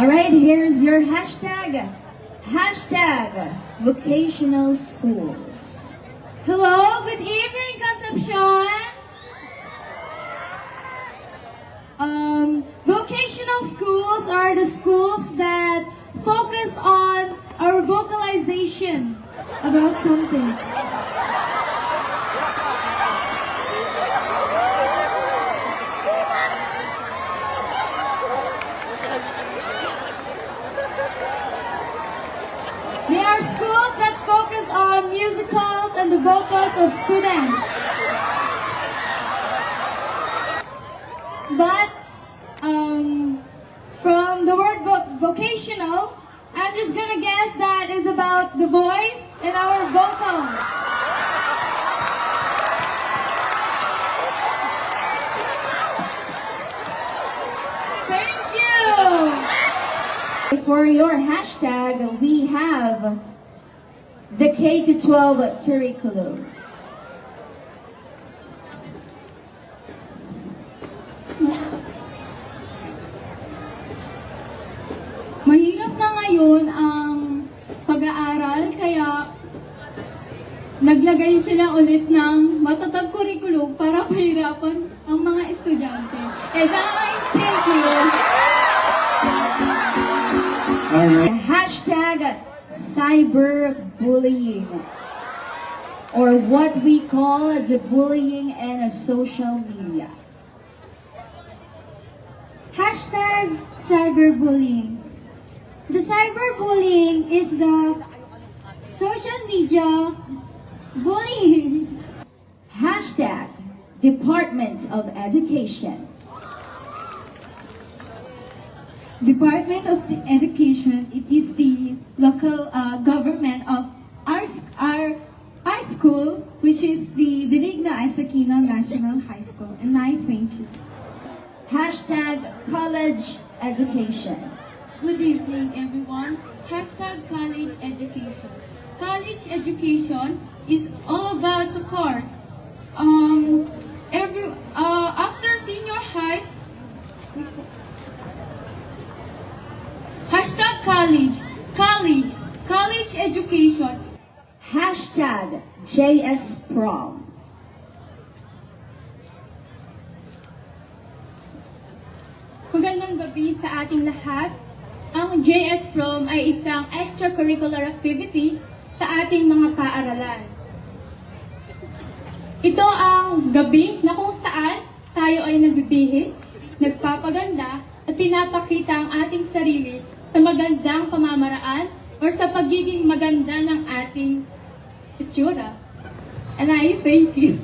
Alright, here's your hashtag. Hashtag vocational schools. Hello, good evening, Concepcion. Vocational schools are the schools that focus on our vocalization about something. They are schools that focus on musicals and the vocals of students. But from the word vocational, I'm just gonna guess that is about the voice and our vocals. Thank you! For your hashtag, we have the K-12 curriculum. Mahirap na ngayon ang pag-aaral, kaya naglagay sila ulit ng matatag curriculum para mahirapan ang mga estudyante. And thank you! Alright. Hashtag cyberbullying, or what we call the bullying in social media. Hashtag cyberbullying. The cyberbullying is the social media bullying. Hashtag Department of Education. Department of Education, it is the local government of our school, which is the Benigno Aquino National High School. And I thank you. Hashtag College Education. Good evening, everyone. Hashtag college education. College education is all about the course. After senior high, hashtag college education. Hashtag JS Prom. Magandang gabi sa ating lahat. Ang JS Prom ay isang extracurricular activity sa ating mga paaralan. Ito ang gabi na kung saan tayo ay nagbibihis, nagpapaganda at pinapakita ang ating sarili sa magandang pamamaraan o sa pagiging maganda ng ating itsura. And I thank you.